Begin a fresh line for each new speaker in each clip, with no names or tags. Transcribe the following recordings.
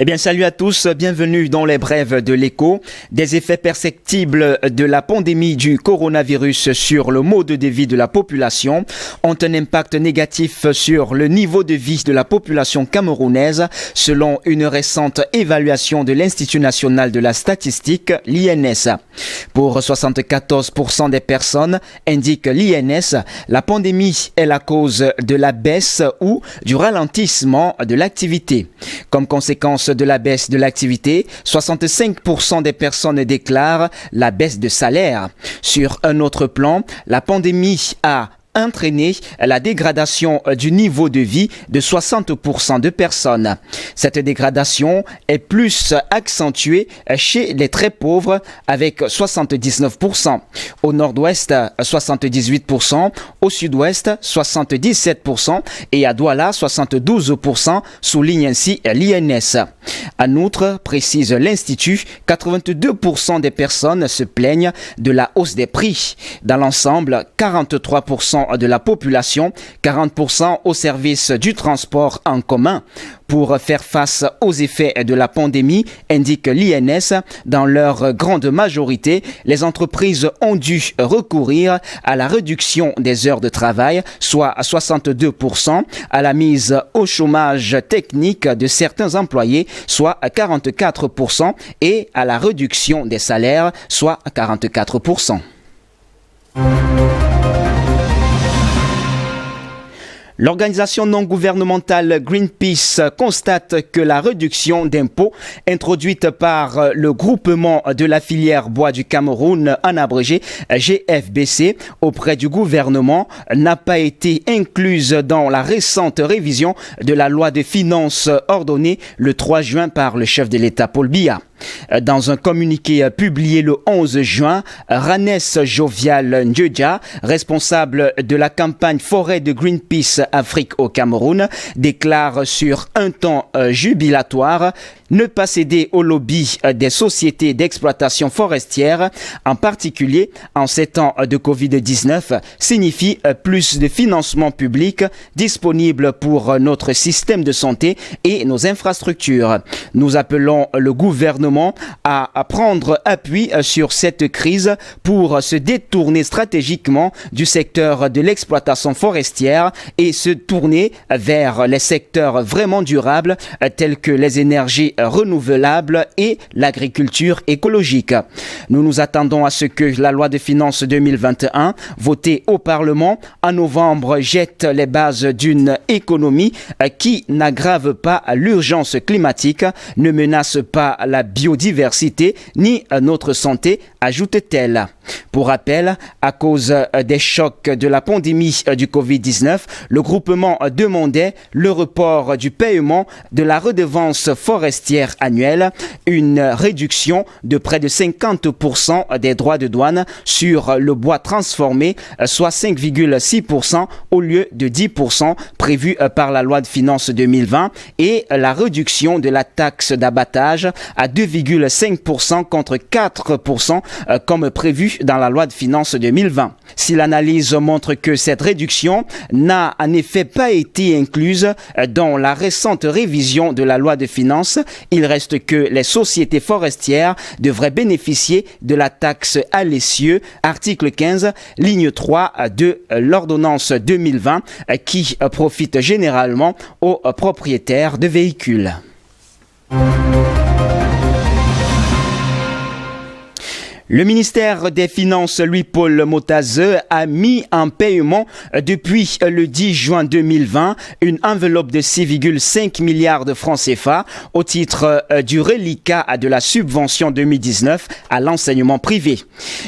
Eh bien, salut à tous, bienvenue dans les brèves de l'écho. Des effets perceptibles de la pandémie du coronavirus sur le mode de vie de la population ont un impact négatif sur le niveau de vie de la population camerounaise, selon une récente évaluation de l'Institut national de la statistique, l'INS. Pour 74% des personnes, indique l'INS, la pandémie est la cause de la baisse ou du ralentissement de l'activité. Comme conséquence de la baisse de l'activité, 65% des personnes déclarent la baisse de salaire. Sur un autre plan, la pandémie a entraîné la dégradation du niveau de vie de 60% de personnes. Cette dégradation est plus accentuée chez les très pauvres avec 79%, au nord-ouest 78%, au sud-ouest 77% et à Douala 72%, souligne ainsi l'INS. En outre, précise l'Institut, 82% des personnes se plaignent de la hausse des prix. Dans l'ensemble, 43% de la population, 40% au service du transport en commun. Pour faire face aux effets de la pandémie, indique l'INS, dans leur grande majorité, les entreprises ont dû recourir à la réduction des heures de travail, soit à 62%, à la mise au chômage technique de certains employés, soit à 44%, et à la réduction des salaires, soit à 44%. L'organisation non gouvernementale Greenpeace constate que la réduction d'impôts introduite par le groupement de la filière bois du Cameroun, en abrégé GFBC, auprès du gouvernement n'a pas été incluse dans la récente révision de la loi de finances ordonnée le 3 juin par le chef de l'État Paul Biya. Dans un communiqué publié le 11 juin, Ranes Jovial Ndjedja, responsable de la campagne forêt de Greenpeace Afrique au Cameroun, déclare sur un ton jubilatoire ne pas céder au lobby des sociétés d'exploitation forestière, en particulier en ces temps de Covid-19, signifie plus de financement public disponible pour notre système de santé et nos infrastructures. Nous appelons le gouvernement à prendre appui sur cette crise pour se détourner stratégiquement du secteur de l'exploitation forestière et se tourner vers les secteurs vraiment durables tels que les énergies renouvelables et l'agriculture écologique. Nous nous attendons à ce que la loi de finances 2021, votée au Parlement en novembre, jette les bases d'une économie qui n'aggrave pas l'urgence climatique, ne menace pas la biodiversité ni notre santé, ajoute-t-elle. Pour rappel, à cause des chocs de la pandémie du Covid-19, le groupement demandait le report du paiement de la redevance forestière annuelle, une réduction de près de 50% des droits de douane sur le bois transformé, soit 5,6% au lieu de 10% prévu par la loi de finances 2020, et la réduction de la taxe d'abattage à 2,5% contre 4% comme prévu dans la loi de finances 2020. Si l'analyse montre que cette réduction n'a en effet pas été incluse dans la récente révision de la loi de finances, il reste que les sociétés forestières devraient bénéficier de la taxe à l'essieu, article 15, ligne 3 de l'ordonnance 2020, qui profite généralement aux propriétaires de véhicules. Le ministère des Finances, Louis-Paul Motazeux, a mis en paiement depuis le 10 juin 2020 une enveloppe de 6,5 milliards de francs CFA au titre du reliquat de la subvention 2019 à l'enseignement privé.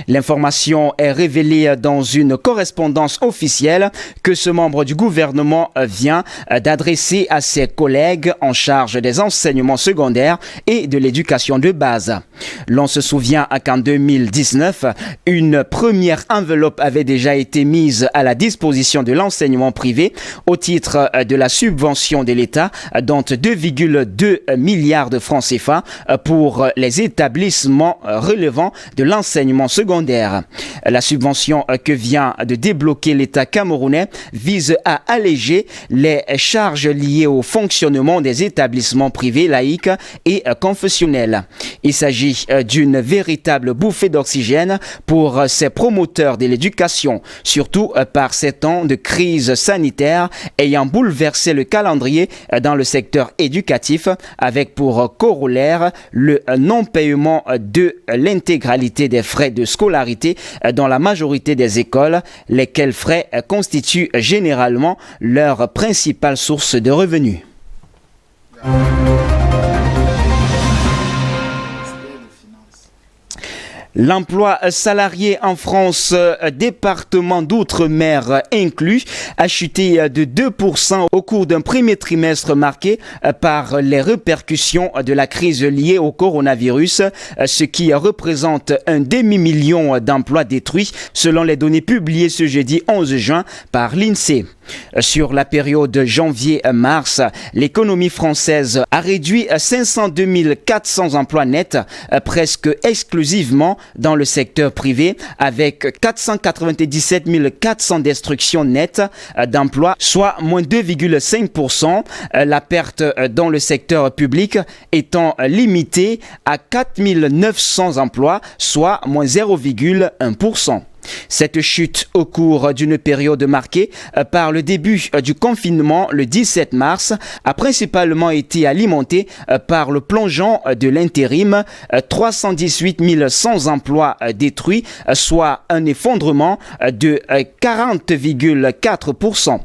L'information est révélée dans une correspondance officielle que ce membre du gouvernement vient d'adresser à ses collègues en charge des enseignements secondaires et de l'éducation de base. L'on se souvient qu'en 2019, 2019, une première enveloppe avait déjà été mise à la disposition de l'enseignement privé au titre de la subvention de l'État, dont 2,2 milliards de francs CFA pour les établissements relevant de l'enseignement secondaire. La subvention que vient de débloquer l'État camerounais vise à alléger les charges liées au fonctionnement des établissements privés laïques et confessionnels. Il s'agit d'une véritable bouffée d'oxygène pour ces promoteurs de l'éducation, surtout par ces temps de crise sanitaire ayant bouleversé le calendrier dans le secteur éducatif, avec pour corollaire le non-paiement de l'intégralité des frais de scolarité dans la majorité des écoles, lesquels frais constituent généralement leur principale source de revenus. L'emploi salarié en France, département d'outre-mer inclus, a chuté de 2% au cours d'un premier trimestre marqué par les répercussions de la crise liée au coronavirus, ce qui représente un demi-million d'emplois détruits selon les données publiées ce jeudi 11 juin par l'INSEE. Sur la période janvier-mars, l'économie française a réduit 502 400 emplois nets, presque exclusivement dans le secteur privé, avec 497 400 destructions nettes d'emplois, soit moins 2,5%, la perte dans le secteur public étant limitée à 4 900 emplois, soit moins 0,1%. Cette chute au cours d'une période marquée par le début du confinement le 17 mars a principalement été alimentée par le plongeon de l'intérim, 318 100 emplois détruits, soit un effondrement de 40,4%.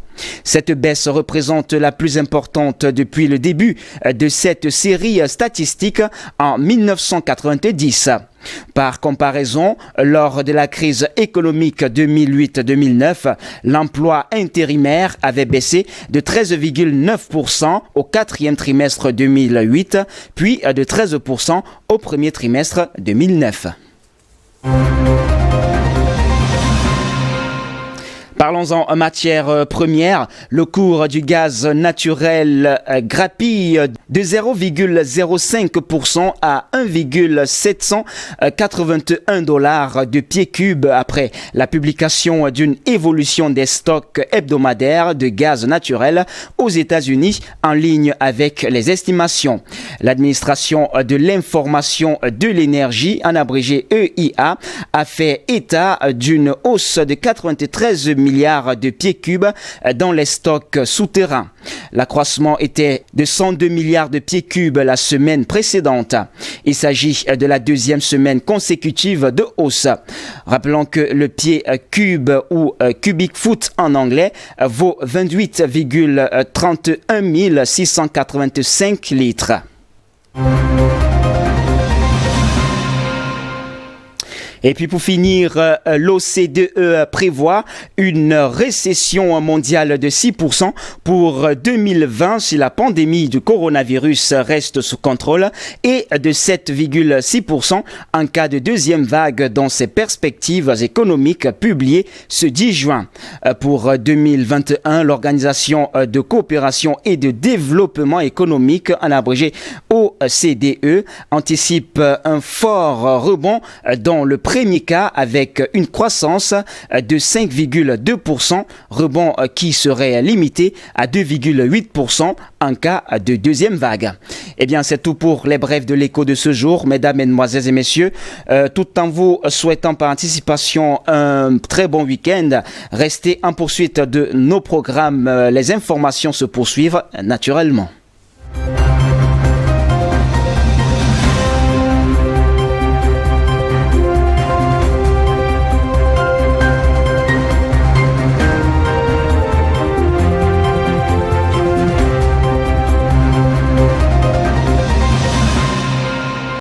Cette baisse représente la plus importante depuis le début de cette série statistique en 1990. Par comparaison, lors de la crise économique 2008-2009, l'emploi intérimaire avait baissé de 13,9% au quatrième trimestre 2008, puis de 13% au premier trimestre 2009. Parlons en matière première. Le cours du gaz naturel grappille de 0,05% à 1,781 $ de pied cube après la publication d'une évolution des stocks hebdomadaires de gaz naturel aux États-Unis en ligne avec les estimations. L'administration de l'information de l'énergie, en abrégé EIA, a fait état d'une hausse de 93 milliards de pieds cubes dans les stocks souterrains. L'accroissement était de 102 milliards de pieds cubes la semaine précédente. Il s'agit de la deuxième semaine consécutive de hausse. Rappelons que le pied cube ou cubic foot en anglais vaut 28,31 685 litres. Et puis pour finir, l'OCDE prévoit une récession mondiale de 6% pour 2020 si la pandémie du coronavirus reste sous contrôle et de 7,6% en cas de deuxième vague dans ses perspectives économiques publiées ce 10 juin. Pour 2021, l'Organisation de coopération et de développement économique, en abrégé OCDE, anticipe un fort rebond dans le premier cas avec une croissance de 5,2%, rebond qui serait limité à 2,8% en cas de deuxième vague. Eh bien, c'est tout pour les brefs de l'écho de ce jour, mesdames, mesdemoiselles et messieurs. Tout en vous souhaitant par anticipation un très bon week-end, restez en poursuite de nos programmes. Les informations se poursuivent naturellement.